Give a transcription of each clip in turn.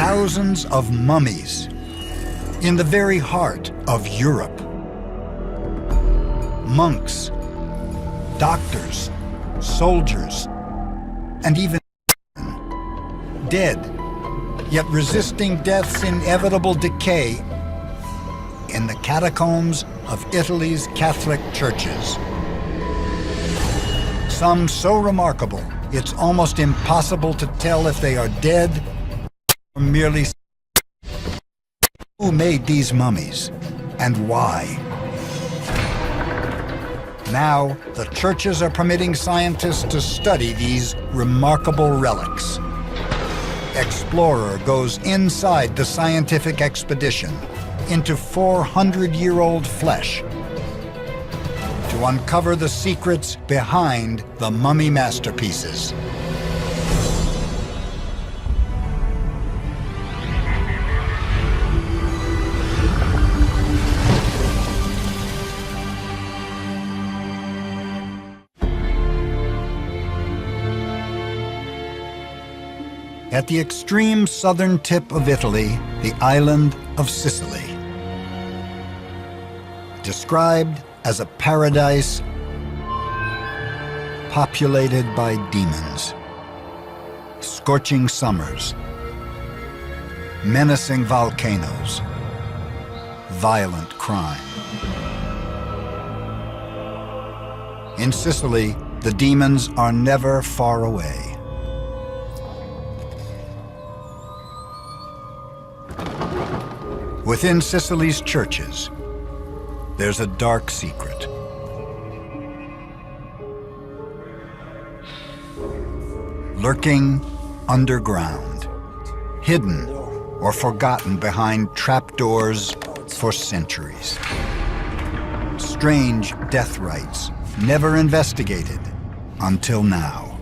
thousands of mummies in the very heart of Europe. Monks, doctors, soldiers, and even dead, yet resisting death's inevitable decay in the catacombs of Italy's Catholic churches. Some so remarkable, it's almost impossible to tell if they are dead or merely. Who made these mummies, and why? Now, the churches are permitting scientists to study these remarkable relics. Explorer goes inside the scientific expedition into 400-year-old flesh to uncover the secrets behind the mummy masterpieces. At the extreme southern tip of Italy, the island of Sicily. Described as a paradise populated by demons, scorching summers, menacing volcanoes, violent crime. In Sicily, the demons are never far away. Within Sicily's churches, there's a dark secret. Lurking underground, hidden or forgotten behind trapdoors for centuries. Strange death rites, never investigated until now.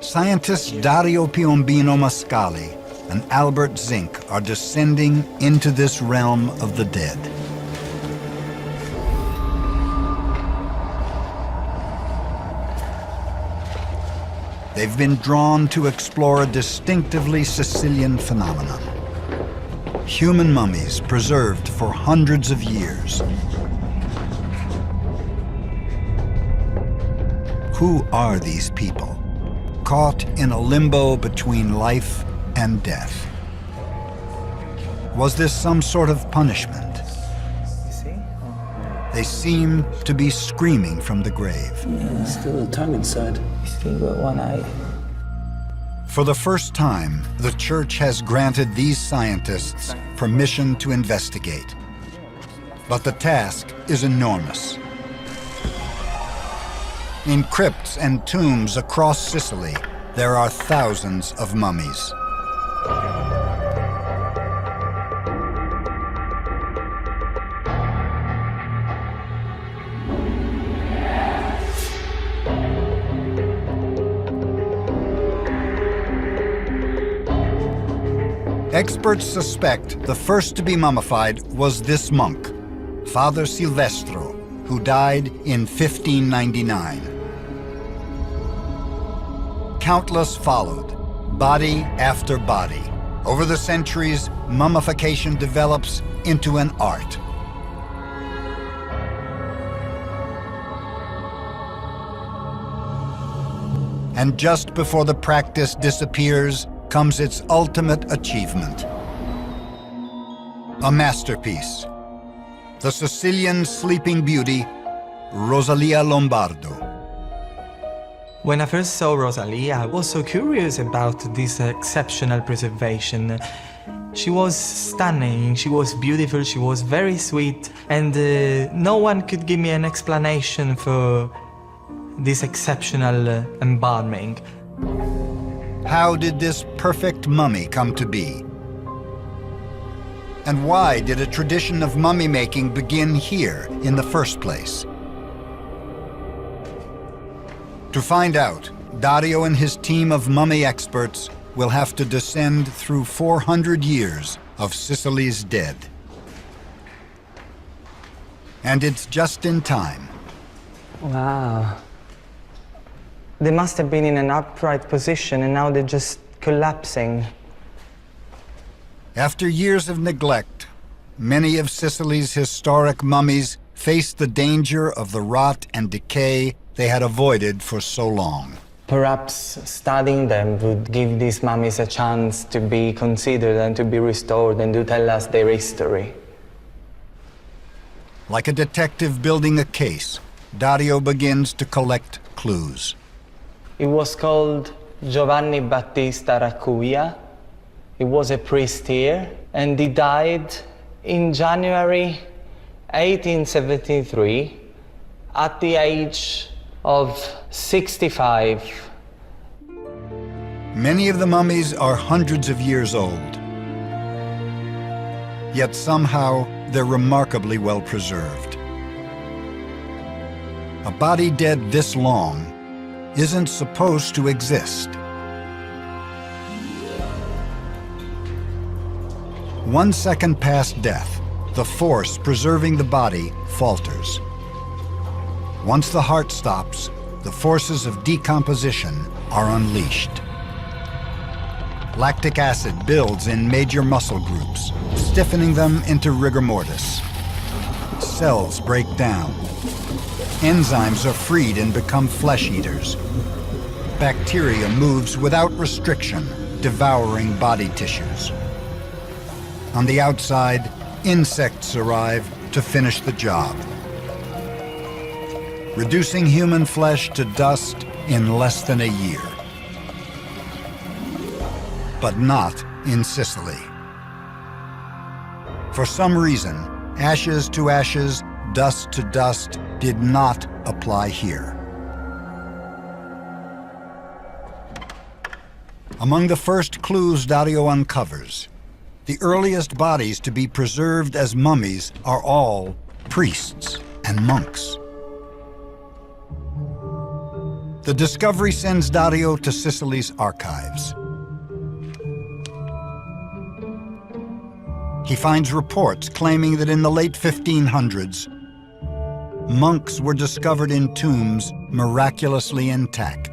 Scientists Dario Piombino Mascali and Albert Zink are descending into this realm of the dead. They've been drawn to explore a distinctively Sicilian phenomenon. Human mummies preserved for hundreds of years. Who are these people, caught in a limbo between life and death? Was this some sort of punishment? They seem to be screaming from the grave. Yeah, still a tongue inside. You still got one eye. For the first time, the church has granted these scientists permission to investigate. But the task is enormous. In crypts and tombs across Sicily, there are thousands of mummies. Experts suspect the first to be mummified was this monk, Father Silvestro, who died in 1599. Countless followed, body after body. Over the centuries, mummification develops into an art. And just before the practice disappears, comes its ultimate achievement. A masterpiece. The Sicilian Sleeping Beauty, Rosalia Lombardo. When I first saw Rosalia, I was so curious about this exceptional preservation. She was stunning, she was beautiful, she was very sweet, and no one could give me an explanation for this exceptional embalming. How did this perfect mummy come to be? And why did a tradition of mummy making begin here in the first place? To find out, Dario and his team of mummy experts will have to descend through 400 years of Sicily's dead. And it's just in time. Wow. They must have been in an upright position and now they're just collapsing. After years of neglect, many of Sicily's historic mummies faced the danger of the rot and decay they had avoided for so long. Perhaps studying them would give these mummies a chance to be considered and to be restored and to tell us their history. Like a detective building a case, Dario begins to collect clues. He was called Giovanni Battista Raccuvia. He was a priest here, and he died in January 1873 at the age of 65. Many of the mummies are hundreds of years old. Yet somehow they're remarkably well preserved. A body dead this long isn't supposed to exist. 1 second past death, the force preserving the body falters. Once the heart stops, the forces of decomposition are unleashed. Lactic acid builds in major muscle groups, stiffening them into rigor mortis. Cells break down. Enzymes are freed and become flesh eaters. Bacteria moves without restriction, devouring body tissues. On the outside, insects arrive to finish the job, reducing human flesh to dust in less than a year. But not in Sicily. For some reason, ashes to ashes, dust to dust did not apply here. Among the first clues Dario uncovers, the earliest bodies to be preserved as mummies are all priests and monks. The discovery sends Dario to Sicily's archives. He finds reports claiming that in the late 1500s, monks were discovered in tombs miraculously intact.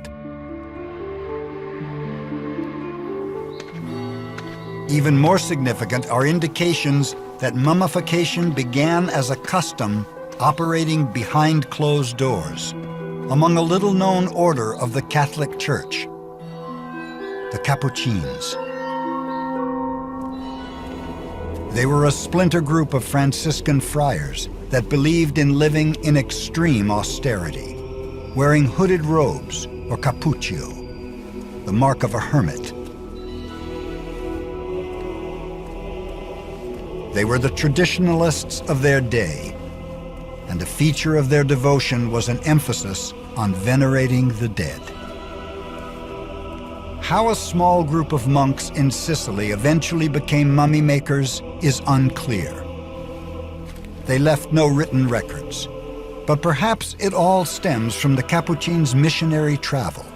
Even more significant are indications that mummification began as a custom operating behind closed doors among a little-known order of the Catholic Church, the Capuchins. They were a splinter group of Franciscan friars that believed in living in extreme austerity, wearing hooded robes or cappuccio, the mark of a hermit. They were the traditionalists of their day, and a feature of their devotion was an emphasis on venerating the dead. How a small group of monks in Sicily eventually became mummy makers is unclear. They left no written records, but perhaps it all stems from the Capuchins' missionary travel,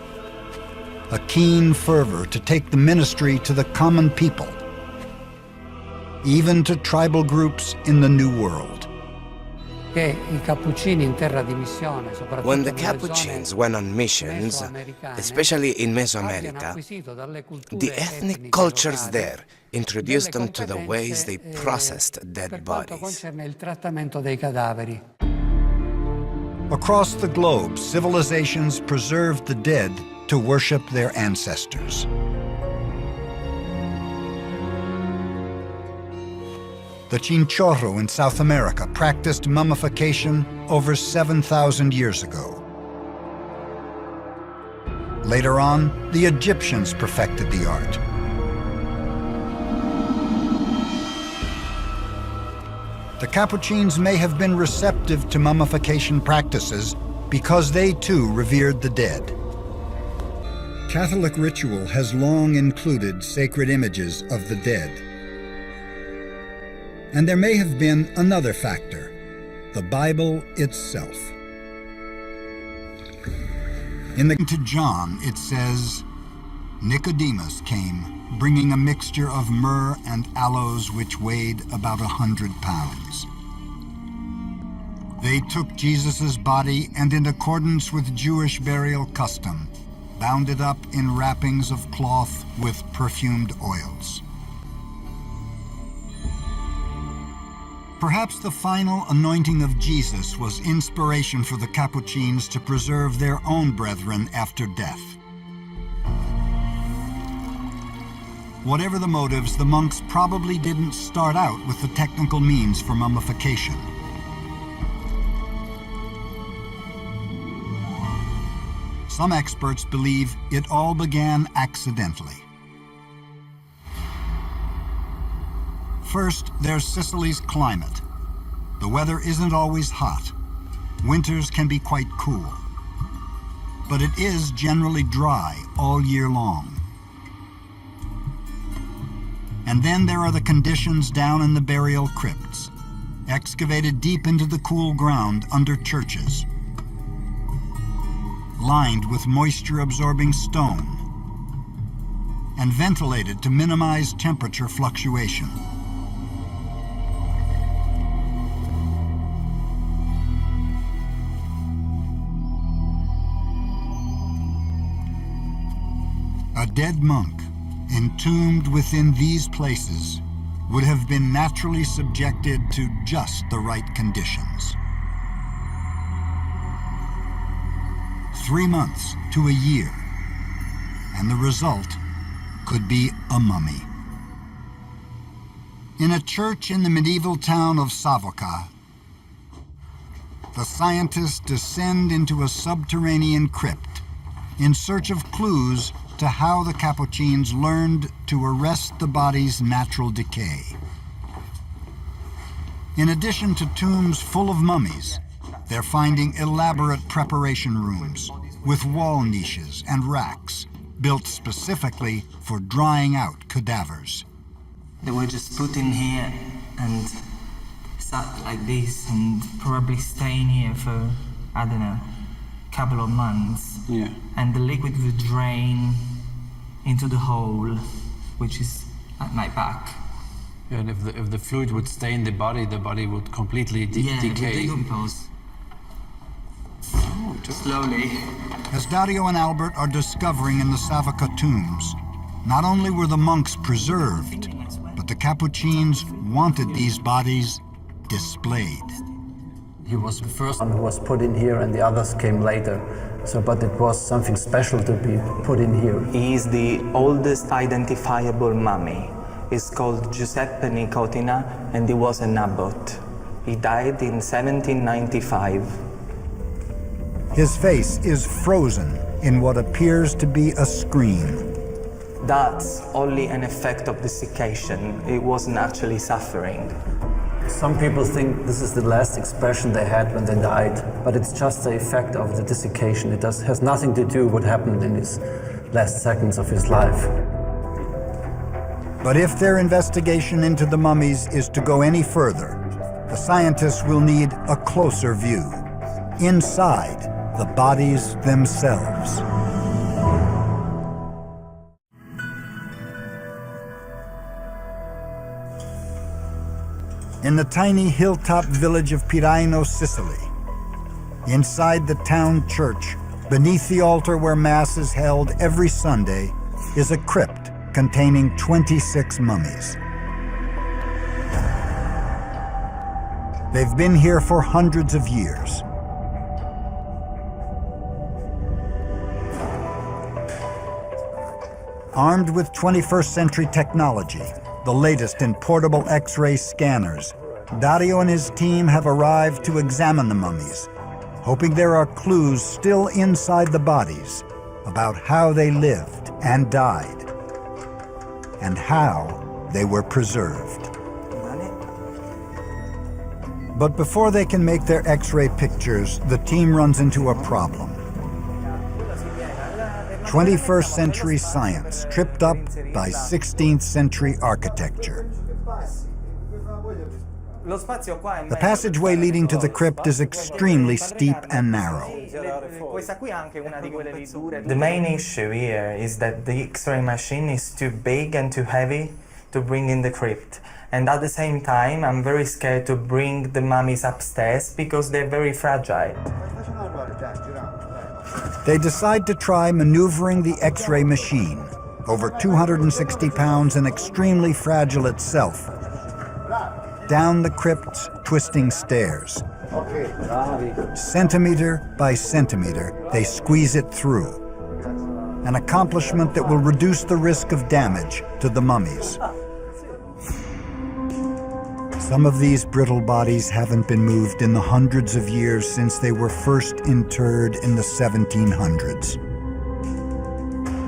a keen fervor to take the ministry to the common people, even to tribal groups in the New World. When the Capuchins went on missions, especially in Mesoamerica, the ethnic cultures there introduced them to the ways they processed dead bodies. Across the globe, civilizations preserved the dead to worship their ancestors. The Chinchorro in South America practiced mummification over 7,000 years ago. Later on, the Egyptians perfected the art. The Capuchins may have been receptive to mummification practices because they too revered the dead. Catholic ritual has long included sacred images of the dead. And there may have been another factor, the Bible itself. In the to John, it says, Nicodemus came, bringing a mixture of myrrh and aloes which weighed about 100 pounds. They took Jesus' body and, in accordance with Jewish burial custom, bound it up in wrappings of cloth with perfumed oils. Perhaps the final anointing of Jesus was inspiration for the Capuchins to preserve their own brethren after death. Whatever the motives, the monks probably didn't start out with the technical means for mummification. Some experts believe it all began accidentally. First, there's Sicily's climate. The weather isn't always hot. Winters can be quite cool. But it is generally dry all year long. And then there are the conditions down in the burial crypts, excavated deep into the cool ground under churches, lined with moisture-absorbing stone, and ventilated to minimize temperature fluctuation. A dead monk entombed within these places would have been naturally subjected to just the right conditions. 3 months to a year, and the result could be a mummy. In a church in the medieval town of Savoca, the scientists descend into a subterranean crypt in search of clues to how the Capuchins learned to arrest the body's natural decay. In addition to tombs full of mummies, they're finding elaborate preparation rooms with wall niches and racks built specifically for drying out cadavers. They were just put in here and sat like this and probably staying here for, I don't know, couple of months. Yeah. And the liquid would drain into the hole, which is at my back. Yeah, and if the fluid would stay in the body would completely It would decay. decompose. Slowly. As Dario and Albert are discovering in the Savoca tombs, not only were the monks preserved, but the Capuchins wanted these bodies displayed. He was the first one who was put in here, and the others came later. But it was something special to be put in here. He is the oldest identifiable mummy. He's called Giuseppe Nicotina, and he was an abbot. He died in 1795. His face is frozen in what appears to be a scream. That's only an effect of desiccation. It wasn't actually suffering. Some people think this is the last expression they had when they died, but it's just the effect of the desiccation. It has nothing to do with what happened in his last seconds of his life. But if their investigation into the mummies is to go any further, the scientists will need a closer view, inside the bodies themselves. In the tiny hilltop village of Piraino, Sicily, inside the town church, beneath the altar where Mass is held every Sunday, is a crypt containing 26 mummies. They've been here for hundreds of years. Armed with 21st century technology, the latest in portable X-ray scanners, Dario and his team have arrived to examine the mummies, hoping there are clues still inside the bodies about how they lived and died, and how they were preserved. But before they can make their X-ray pictures, the team runs into a problem. 21st century science tripped up by 16th century architecture. The passageway leading to the crypt is extremely steep and narrow. The main issue here is that the X-ray machine is too big and too heavy to bring in the crypt. And at the same time, I'm very scared to bring the mummies upstairs because they're very fragile. They decide to try maneuvering the X-ray machine, over 260 pounds and extremely fragile itself, down the crypt's twisting stairs. Centimeter by centimeter, they squeeze it through. An accomplishment that will reduce the risk of damage to the mummies. Some of these brittle bodies haven't been moved in the hundreds of years since they were first interred in the 1700s.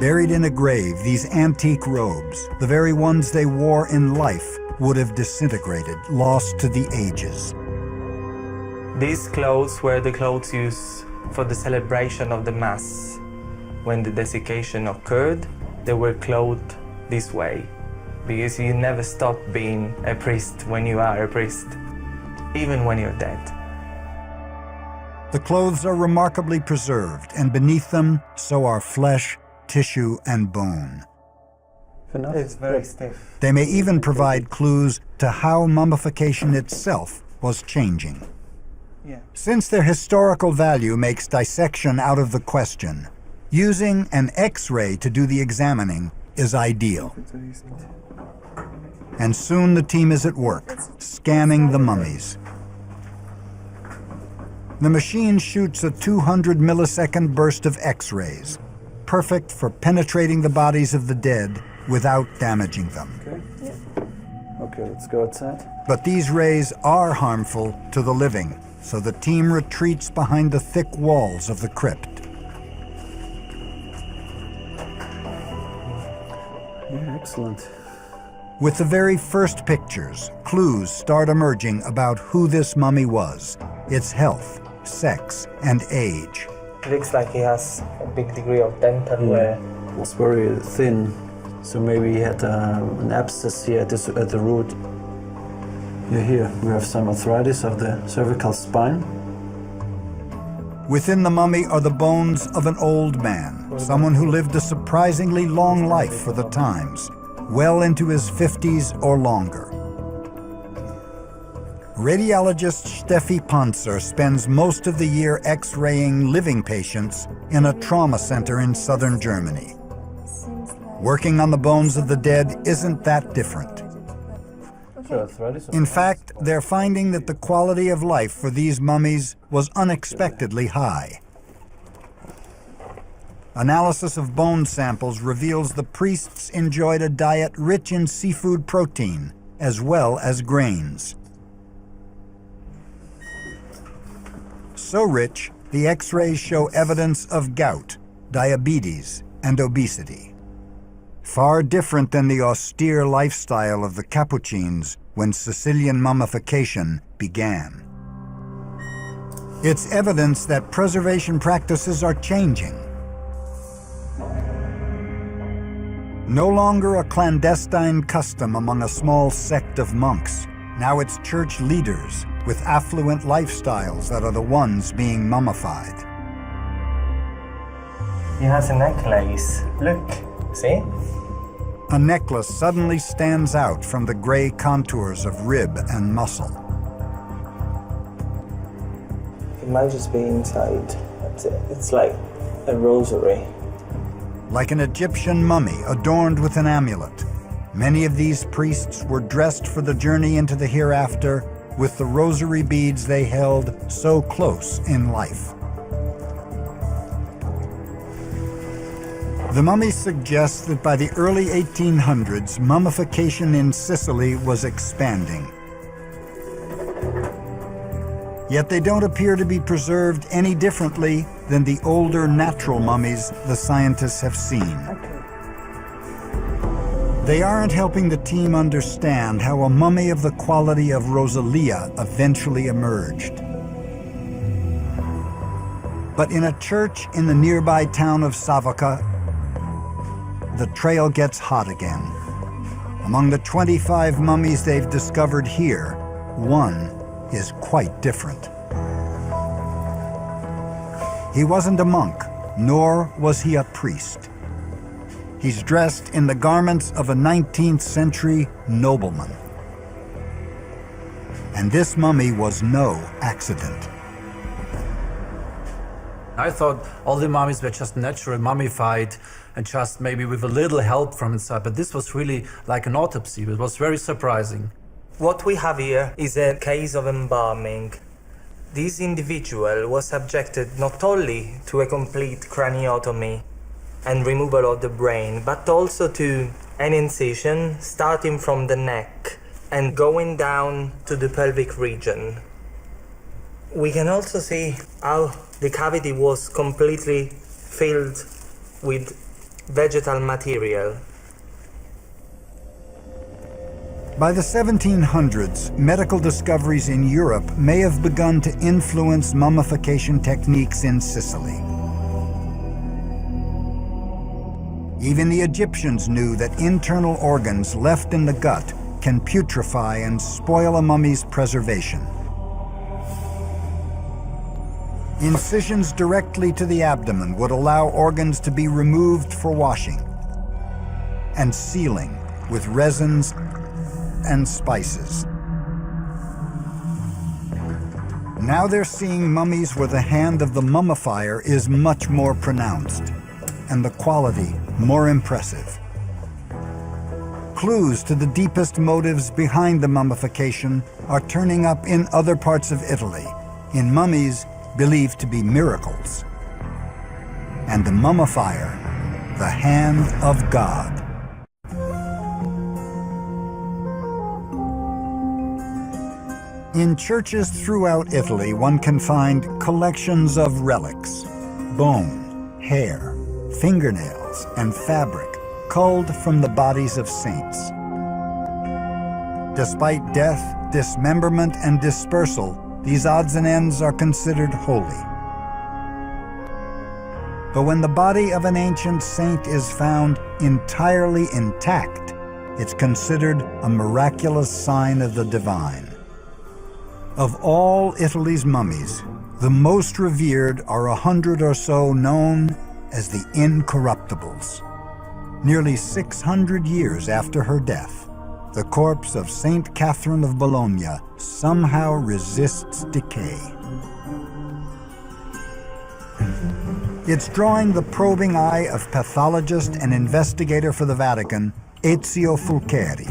Buried in a grave, these antique robes, the very ones they wore in life, would have disintegrated, lost to the ages. These clothes were the clothes used for the celebration of the Mass. When the desiccation occurred, they were clothed this way, because you never stop being a priest when you are a priest, even when you're dead. The clothes are remarkably preserved, and beneath them, so are flesh, tissue, and bone. It's very stiff. They may even provide clues to how mummification itself was changing. Yeah. Since their historical value makes dissection out of the question, using an X-ray to do the examining is ideal. And soon the team is at work, scanning the mummies. The machine shoots a 200 millisecond burst of X-rays, perfect for penetrating the bodies of the dead without damaging them. Okay, let's go outside. But these rays are harmful to the living, so the team retreats behind the thick walls of the crypt. Yeah, excellent. With the very first pictures, clues start emerging about who this mummy was, its health, sex, and age. It looks like he has a big degree of dental wear. It's very thin, so maybe he had an abscess here at the root. Yeah, here we have some arthritis of the cervical spine. Within the mummy are the bones of an old man, someone who lived a surprisingly long life for the times, well into his 50s or longer. Radiologist Steffi Panzer spends most of the year X-raying living patients in a trauma center in southern Germany. Working on the bones of the dead isn't that different. In fact, they're finding that the quality of life for these mummies was unexpectedly high. Analysis of bone samples reveals the priests enjoyed a diet rich in seafood protein, as well as grains. So rich, the X-rays show evidence of gout, diabetes, and obesity. Far different than the austere lifestyle of the Capuchins when Sicilian mummification began. It's evidence that preservation practices are changing. No longer a clandestine custom among a small sect of monks. Now it's church leaders with affluent lifestyles that are the ones being mummified. He has a necklace. Look, see? A necklace suddenly stands out from the gray contours of rib and muscle. It might just be inside. That's it. It's like a rosary. Like an Egyptian mummy adorned with an amulet, many of these priests were dressed for the journey into the hereafter with the rosary beads they held so close in life. The mummy suggests that by the early 1800s, mummification in Sicily was expanding. Yet they don't appear to be preserved any differently than the older natural mummies the scientists have seen. They aren't helping the team understand how a mummy of the quality of Rosalia eventually emerged. But in a church in the nearby town of Savoca, the trail gets hot again. Among the 25 mummies they've discovered here, one is quite different. He wasn't a monk, nor was he a priest. He's dressed in the garments of a 19th century nobleman. And this mummy was no accident. I thought all the mummies were just naturally mummified and just maybe with a little help from inside, but this was really like an autopsy. It was very surprising. What we have here is a case of embalming. This individual was subjected not only to a complete craniotomy and removal of the brain, but also to an incision starting from the neck and going down to the pelvic region. We can also see how the cavity was completely filled with vegetal material. By the 1700s, medical discoveries in Europe may have begun to influence mummification techniques in Sicily. Even the Egyptians knew that internal organs left in the gut can putrefy and spoil a mummy's preservation. Incisions directly to the abdomen would allow organs to be removed for washing and sealing with resins and spices. Now they're seeing mummies where the hand of the mummifier is much more pronounced and the quality more impressive. Clues to the deepest motives behind the mummification are turning up in other parts of Italy, in mummies believed to be miracles. And the mummifier, the hand of God. In churches throughout Italy, one can find collections of relics, bone, hair, fingernails, and fabric culled from the bodies of saints. Despite death, dismemberment, and dispersal, these odds and ends are considered holy. But when the body of an ancient saint is found entirely intact, it's considered a miraculous sign of the divine. Of all Italy's mummies, the most revered are 100 or so known as the Incorruptibles. Nearly 600 years after her death, the corpse of Saint Catherine of Bologna somehow resists decay. It's drawing the probing eye of pathologist and investigator for the Vatican, Ezio Fulcheri.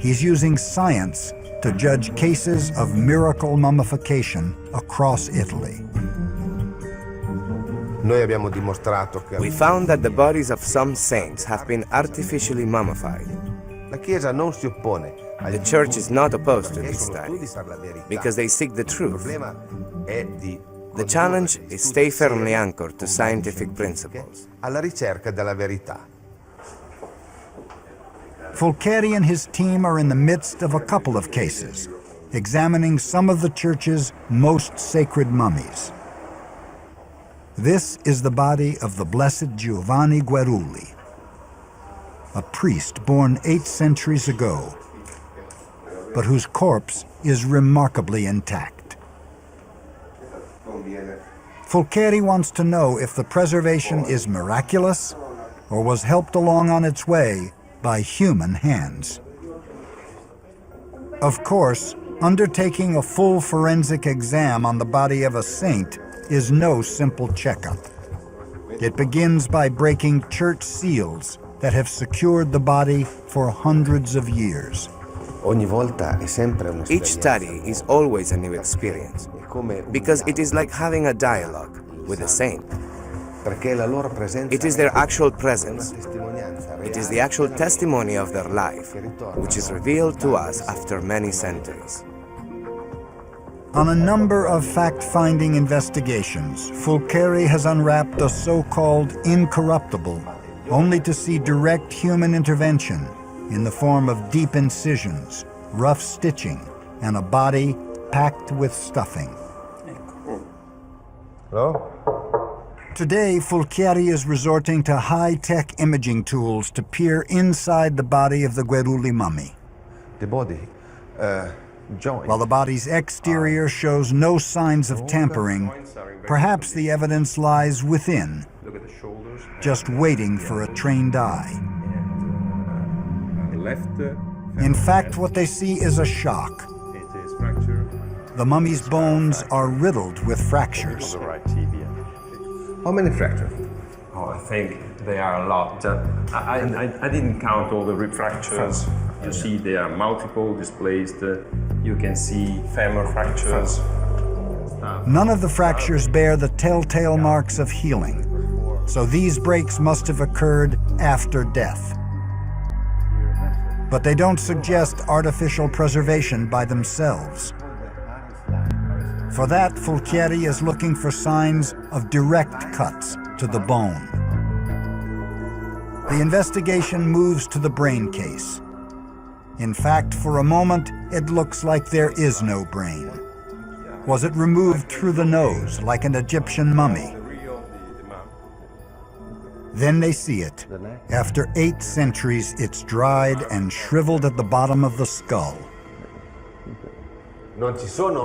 He's using science to judge cases of miracle mummification across Italy. We found that the bodies of some saints have been artificially mummified. The Church is not opposed to these studies because they seek the truth. The challenge is stay firmly anchored to scientific principles. Fulcheri and his team are in the midst of a couple of cases, examining some of the Church's most sacred mummies. This is the body of the Blessed Giovanni Guerulli, a priest born 8 centuries ago, but whose corpse is remarkably intact. Fulcheri wants to know if the preservation is miraculous or was helped along on its way by human hands. Of course, undertaking a full forensic exam on the body of a saint is no simple checkup. It begins by breaking church seals that have secured the body for hundreds of years. Each study is always a new experience, because it is like having a dialogue with a saint. It is their actual presence. It is the actual testimony of their life, which is revealed to us after many centuries. On a number of fact-finding investigations, Fulcheri has unwrapped a so-called incorruptible, only to see direct human intervention in the form of deep incisions, rough stitching, and a body packed with stuffing. Hello? Today, Fulcheri is resorting to high-tech imaging tools to peer inside the body of the Guerulli mummy. The body, joint. While the body's exterior shows no signs of tampering, perhaps the evidence lies within, just waiting for a trained eye. In fact, what they see is a shock. The mummy's bones are riddled with fractures. How many fractures? Oh, I think they are a lot. I didn't count all the rib fractures. You see there are multiple displaced. You can see femur fractures. None of the fractures bear the telltale marks of healing, so these breaks must have occurred after death. But they don't suggest artificial preservation by themselves. For that, Fulchieri is looking for signs of direct cuts to the bone. The investigation moves to the brain case. In fact, for a moment, it looks like there is no brain. Was it removed through the nose, like an Egyptian mummy? Then they see it. After 8 centuries, it's dried and shriveled at the bottom of the skull.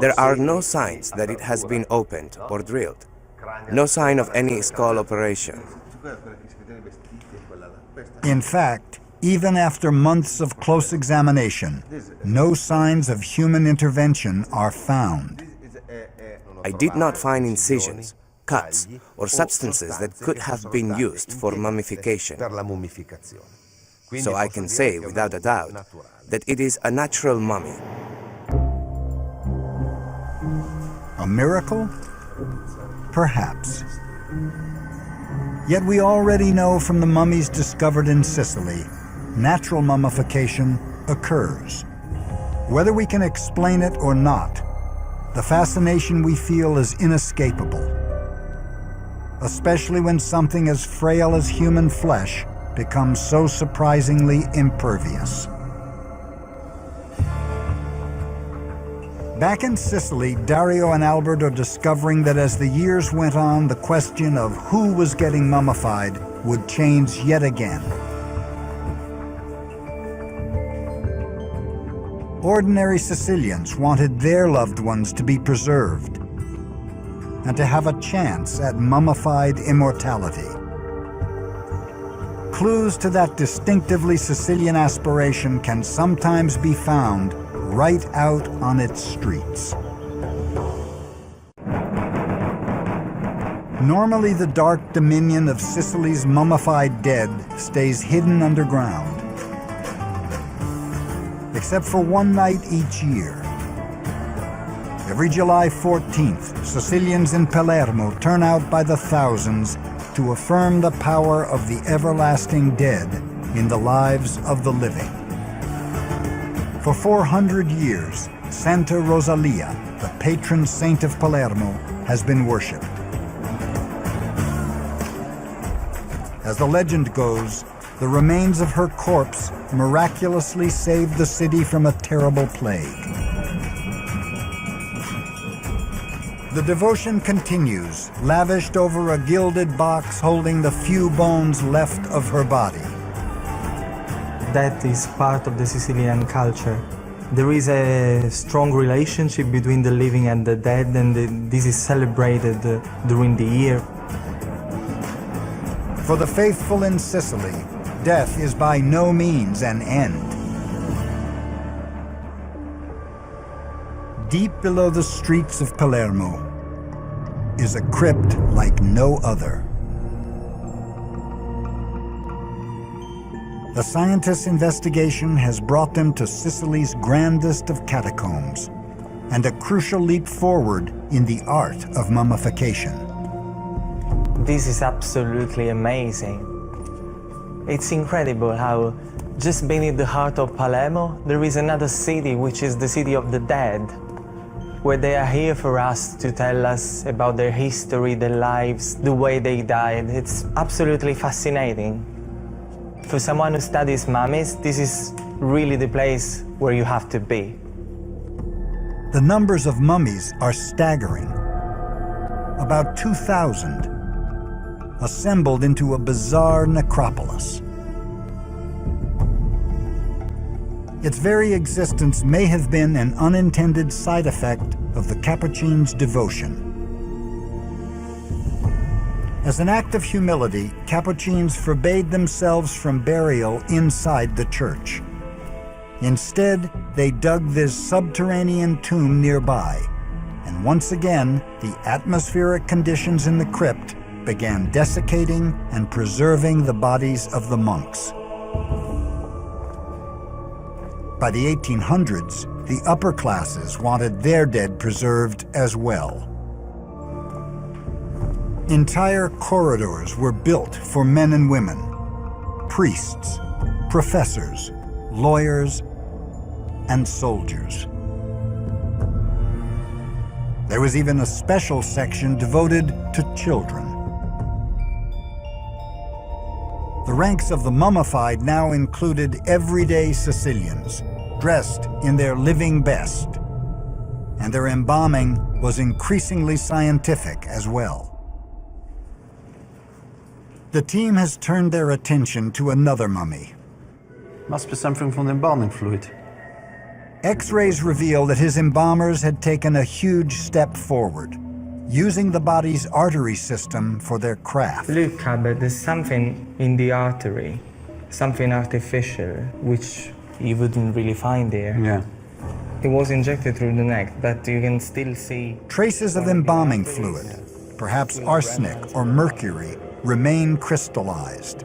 There are no signs that it has been opened or drilled. No sign of any skull operation. In fact, even after months of close examination, no signs of human intervention are found. I did not find incisions, cuts, or substances that could have been used for mummification. So I can say without a doubt that it is a natural mummy. A miracle? Perhaps. Yet we already know from the mummies discovered in Sicily, natural mummification occurs. Whether we can explain it or not, the fascination we feel is inescapable, especially when something as frail as human flesh becomes so surprisingly impervious. Back in Sicily, Dario and Albert are discovering that as the years went on, the question of who was getting mummified would change yet again. Ordinary Sicilians wanted their loved ones to be preserved and to have a chance at mummified immortality. Clues to that distinctively Sicilian aspiration can sometimes be found right out on its streets. Normally, the dark dominion of Sicily's mummified dead stays hidden underground, except for one night each year. Every July 14th, Sicilians in Palermo turn out by the thousands to affirm the power of the everlasting dead in the lives of the living. For 400 years, Santa Rosalia, the patron saint of Palermo, has been worshipped. As the legend goes, the remains of her corpse miraculously saved the city from a terrible plague. The devotion continues, lavished over a gilded box holding the few bones left of her body. That is part of the Sicilian culture. There is a strong relationship between the living and the dead, and this is celebrated during the year. For the faithful in Sicily, death is by no means an end. Deep below the streets of Palermo is a crypt like no other. The scientists' investigation has brought them to Sicily's grandest of catacombs and a crucial leap forward in the art of mummification. This is absolutely amazing. It's incredible how just beneath the heart of Palermo there is another city, which is the city of the dead, where they are here for us to tell us about their history, their lives, the way they died. It's absolutely fascinating. For someone who studies mummies, this is really the place where you have to be. The numbers of mummies are staggering. About 2,000, assembled into a bizarre necropolis. Its very existence may have been an unintended side effect of the Capuchins' devotion. As an act of humility, Capuchins forbade themselves from burial inside the church. Instead, they dug this subterranean tomb nearby, and once again, the atmospheric conditions in the crypt began desiccating and preserving the bodies of the monks. By the 1800s, the upper classes wanted their dead preserved as well. Entire corridors were built for men and women, priests, professors, lawyers, and soldiers. There was even a special section devoted to children. The ranks of the mummified now included everyday Sicilians, dressed in their living best, and their embalming was increasingly scientific as well. The team has turned their attention to another mummy. Must be something from the embalming fluid. X-rays reveal that his embalmers had taken a huge step forward, using the body's artery system for their craft. Look, Albert, there's something in the artery, something artificial, which you wouldn't really find here. Yeah. It was injected through the neck, but you can still see Traces of embalming fluid, perhaps arsenic or mercury, remain crystallized.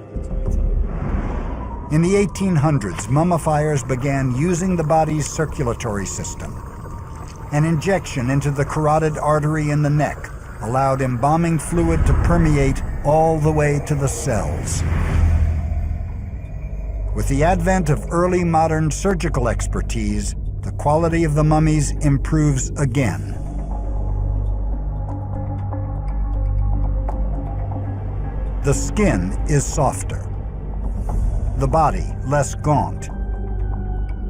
In the 1800s, mummifiers began using the body's circulatory system. An injection into the carotid artery in the neck allowed embalming fluid to permeate all the way to the cells. With the advent of early modern surgical expertise, the quality of the mummies improves again. The skin is softer, the body less gaunt.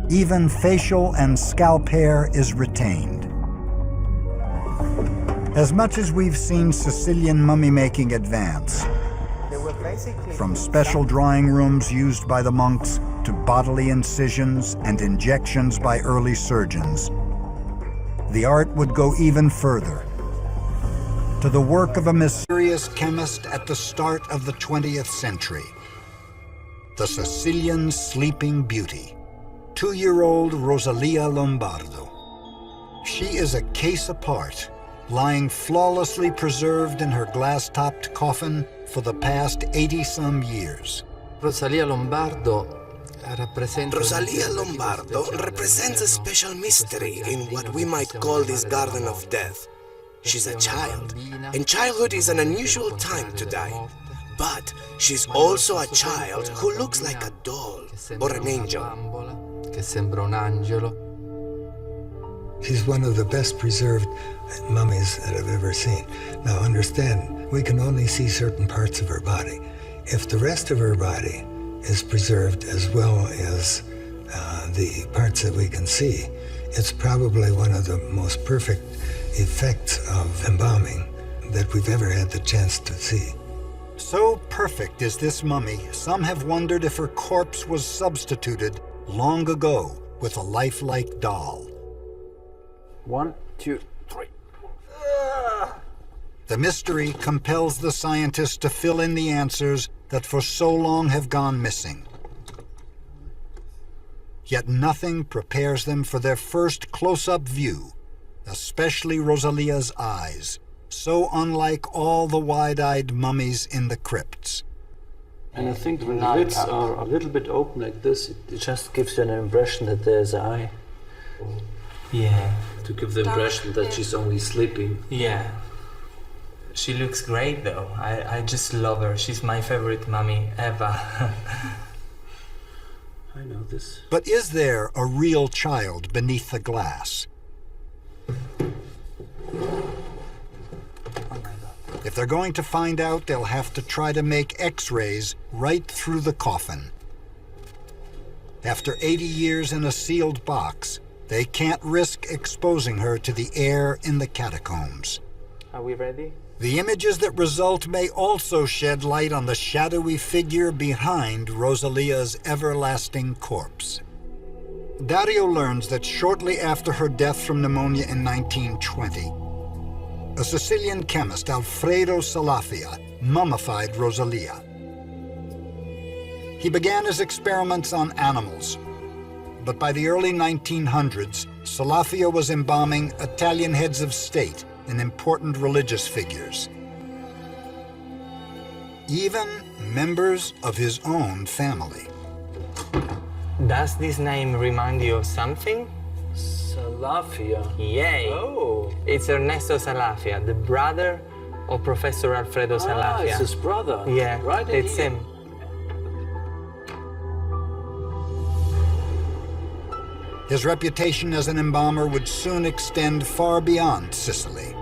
Even facial and scalp hair is retained. As much as we've seen Sicilian mummy-making advance, from special drying rooms used by the monks to bodily incisions and injections by early surgeons, the art would go even further, to the work of a mysterious chemist at the start of the 20th century, the Sicilian Sleeping Beauty, 2-year-old Rosalia Lombardo. She is a case apart, lying flawlessly preserved in her glass-topped coffin for the past 80-some years. Rosalia Lombardo represents a special mystery in what we might call this garden of death. She's a child, and childhood is an unusual time to die. But she's also a child who looks like a doll or an angel. She's one of the best preserved mummies that I've ever seen. Now understand, we can only see certain parts of her body. If the rest of her body is preserved as well as the parts that we can see, it's probably one of the most perfect effects of embalming that we've ever had the chance to see. So perfect is this mummy, some have wondered if her corpse was substituted long ago with a lifelike doll. 1, 2, 3. The mystery compels the scientists to fill in the answers that for so long have gone missing. Yet nothing prepares them for their first close-up view, especially Rosalia's eyes, so unlike all the wide-eyed mummies in the crypts. And I think when the lids are a little bit open like this, it just gives you an impression that there's an eye. Yeah. To give the impression that she's only sleeping. Yeah. She looks great though. I just love her. She's my favorite mummy ever. I know this. But is there a real child beneath the glass? If they're going to find out, they'll have to try to make X-rays right through the coffin. After 80 years in a sealed box, they can't risk exposing her to the air in the catacombs. Are we ready? The images that result may also shed light on the shadowy figure behind Rosalia's everlasting corpse. Dario learns that shortly after her death from pneumonia in 1920, a Sicilian chemist, Alfredo Salafia, mummified Rosalia. He began his experiments on animals, but by the early 1900s, Salafia was embalming Italian heads of state and important religious figures. Even members of his own family. Does this name remind you of something? Salafia. Yay! Oh. It's Ernesto Salafia, the brother of Professor Alfredo Salafia. It's his brother. Yeah, Right in it's here. him. His reputation as an embalmer would soon extend far beyond Sicily.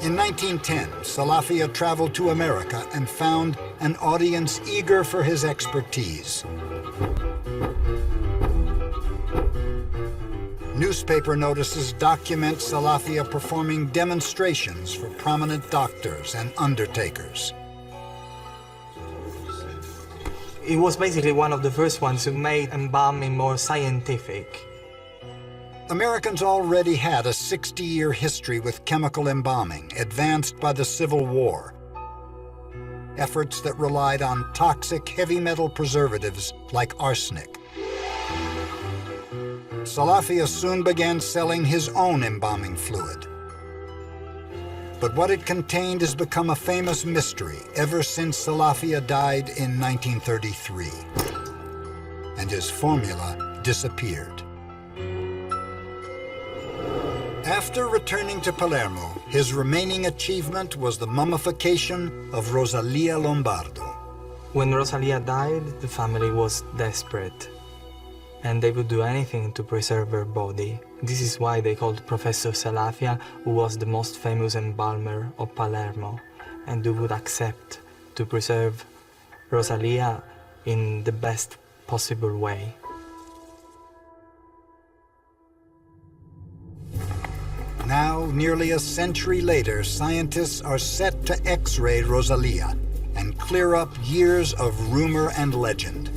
In 1910, Salafia traveled to America and found an audience eager for his expertise. Newspaper notices document Salafia performing demonstrations for prominent doctors and undertakers. He was basically one of the first ones who made embalming more scientific. Americans already had a 60-year history with chemical embalming, advanced by the Civil War. Efforts that relied on toxic heavy metal preservatives like arsenic. Salafia soon began selling his own embalming fluid. But what it contained has become a famous mystery ever since Salafia died in 1933, and his formula disappeared. After returning to Palermo, his remaining achievement was the mummification of Rosalia Lombardo. When Rosalia died, the family was desperate, and they would do anything to preserve her body. This is why they called Professor Salafia, who was the most famous embalmer of Palermo, and who would accept to preserve Rosalia in the best possible way. Now, nearly a century later, scientists are set to X-ray Rosalia and clear up years of rumor and legend.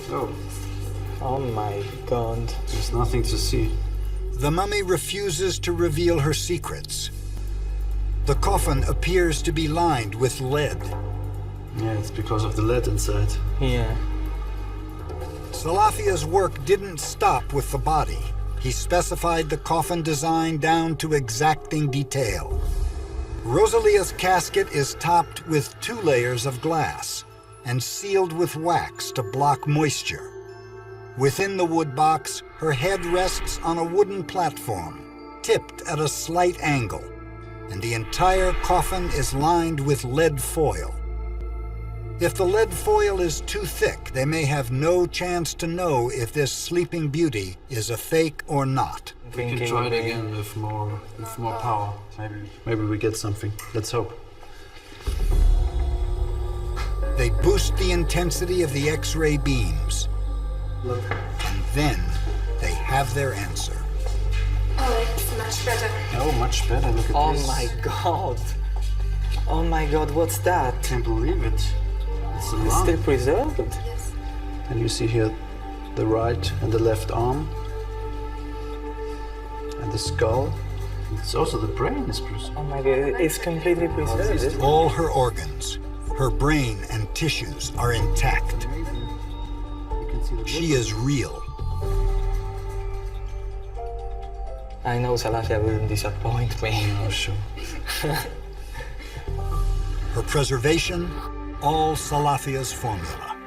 Oh, Oh my God. there's nothing to see. The mummy refuses to reveal her secrets. The coffin appears to be lined with lead. Yeah, it's because of the lead inside. Yeah. Salafia's work didn't stop with the body. He specified the coffin design down to exacting detail. Rosalia's casket is topped with 2 layers of glass and sealed with wax to block moisture. Within the wood box, her head rests on a wooden platform, tipped at a slight angle, and the entire coffin is lined with lead foil. If the lead foil is too thick, they may have no chance to know if this sleeping beauty is a fake or not. We can try it again with more power. Maybe we get something. Let's hope. They boost the intensity of the X-ray beams. Look. And then they have their answer. Oh, it's much better. Oh, much better. Look at Oh this. my God. Oh my God, what's that? Can't believe it. It's a It's lung. still preserved? Yes. And you see here the right and the left arm. And the skull. It's also the brain is preserved. Oh my God, it's completely preserved. All her organs, her brain and tissues are intact. You can see the She is real. I know Salafia wouldn't disappoint me. Oh, sure. Her preservation, all Salafia's formula.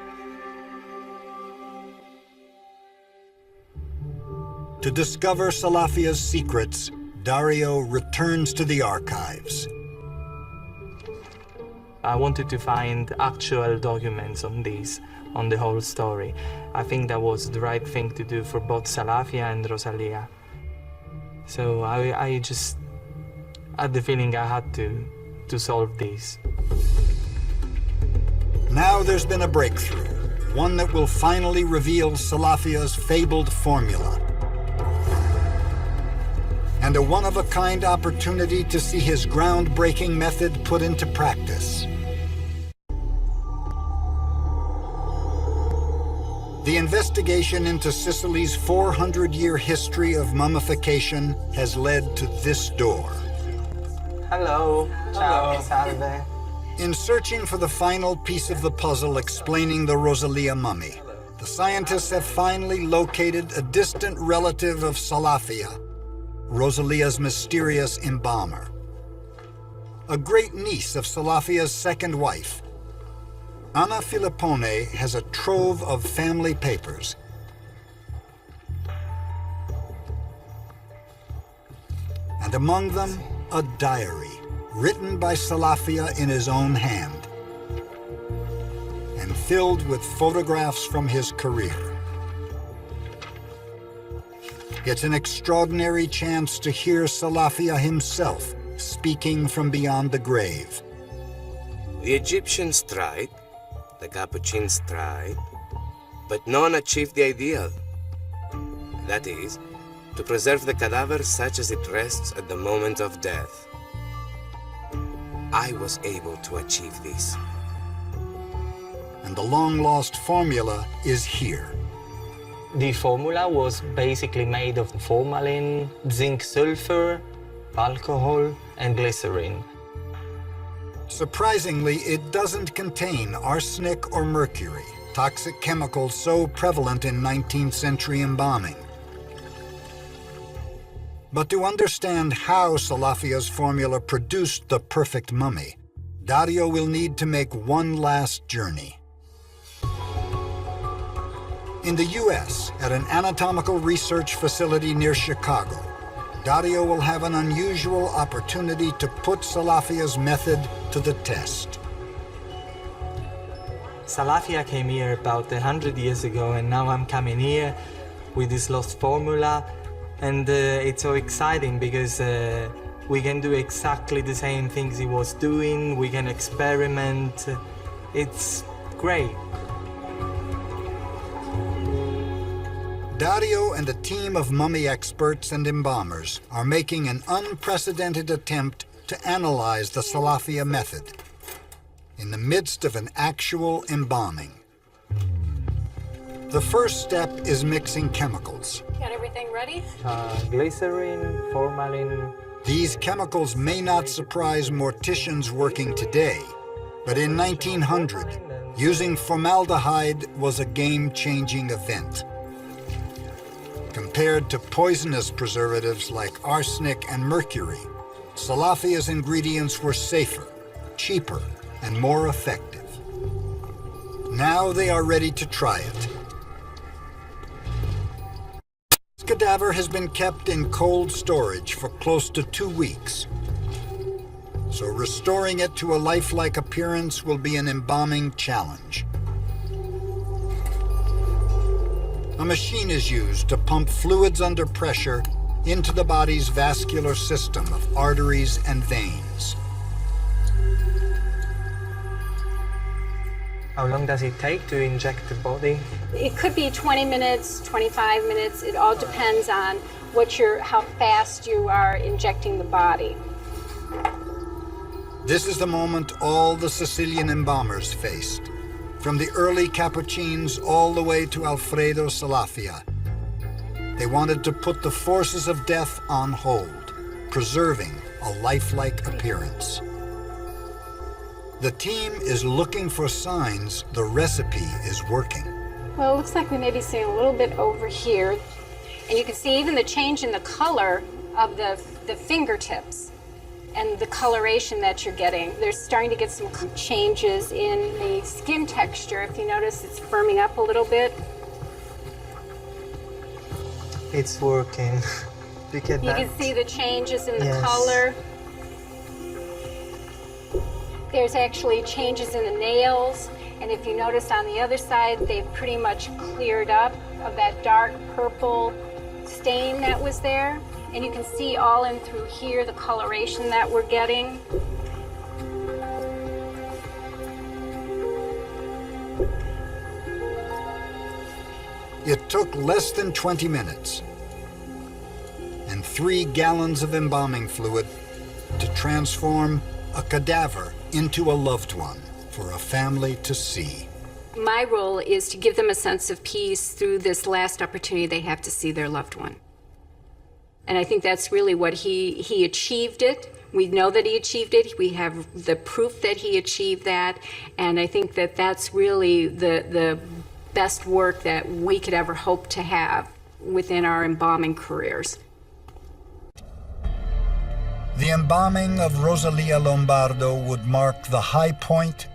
To discover Salafia's secrets, Dario returns to the archives. I wanted to find actual documents on this, on the whole story. I think that was the right thing to do for both Salafia and Rosalia. So I just had the feeling I had to solve this. Now there's been a breakthrough, one that will finally reveal Salafia's fabled formula. And a one-of-a-kind opportunity to see his groundbreaking method put into practice. The investigation into Sicily's 400-year history of mummification has led to this door. Hello. Ciao, salve. In searching for the final piece of the puzzle explaining the Rosalia mummy, the scientists have finally located a distant relative of Salafia Rosalia's mysterious embalmer. A great niece of Salafia's second wife, Anna Filippone has a trove of family papers. And among them, a diary written by Salafia in his own hand and filled with photographs from his career. It's an extraordinary chance to hear Salafia himself speaking from beyond the grave. The Egyptians tried, the Capuchins tried, but none achieved the ideal. That is, to preserve the cadaver such as it rests at the moment of death. I was able to achieve this. And the long-lost formula is here. The formula was basically made of formalin, zinc sulfur, alcohol, and glycerin. Surprisingly, it doesn't contain arsenic or mercury, toxic chemicals so prevalent in 19th century embalming. But to understand how Salafia's formula produced the perfect mummy, Dario will need to make one last journey. In the US, at an anatomical research facility near Chicago, Dario will have an unusual opportunity to put Salafia's method to the test. Salafia came here about 100 years ago, and now I'm coming here with this lost formula, and it's so exciting because we can do exactly the same things he was doing, we can experiment. It's great. Dario and a team of mummy experts and embalmers are making an unprecedented attempt to analyze the Salafia method in the midst of an actual embalming. The first step is mixing chemicals. Got everything ready? Glycerin, formalin. These chemicals may not surprise morticians working today, but in 1900, using formaldehyde was a game-changing event. Compared to poisonous preservatives like arsenic and mercury, Salafia's ingredients were safer, cheaper, and more effective. Now they are ready to try it. This cadaver has been kept in cold storage for close to 2 weeks. So restoring it to a lifelike appearance will be an embalming challenge. A machine is used to pump fluids under pressure into the body's vascular system of arteries and veins. How long does it take to inject the body? It could be 20 minutes, 25 minutes. It all depends on how fast you are injecting the body. This is the moment all the Sicilian embalmers faced. From the early Capuchins all the way to Alfredo Salafia. They wanted to put the forces of death on hold, preserving a lifelike appearance. The team is looking for signs the recipe is working. Well, it looks like we may be seeing a little bit over here. And you can see even the change in the color of the fingertips and the coloration that you're getting. They're starting to get some changes in the skin texture. If you notice, it's firming up a little bit. It's working. Look at that. You can see the changes in the color. There's actually changes in the nails. And if you notice on the other side, they've pretty much cleared up of that dark purple stain that was there. And you can see all in through here the coloration that we're getting. It took less than 20 minutes and 3 gallons of embalming fluid to transform a cadaver into a loved one for a family to see. My role is to give them a sense of peace through this last opportunity they have to see their loved one. And I think that's really what he achieved it. We know that he achieved it. We have the proof that he achieved that. And I think that that's really the best work that we could ever hope to have within our embalming careers. The embalming of Rosalia Lombardo would mark the high point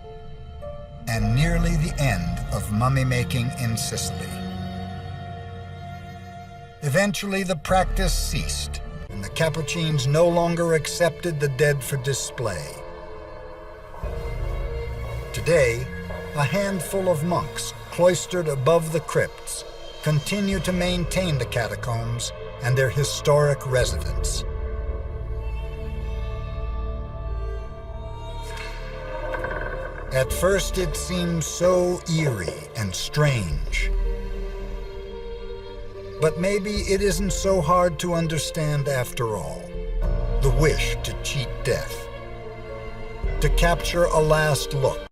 and nearly the end of mummy making in Sicily. Eventually, the practice ceased, and the Capuchins no longer accepted the dead for display. Today, a handful of monks cloistered above the crypts continue to maintain the catacombs and their historic residence. At first, it seems so eerie and strange. But maybe it isn't so hard to understand after all. The wish to cheat death, to capture a last look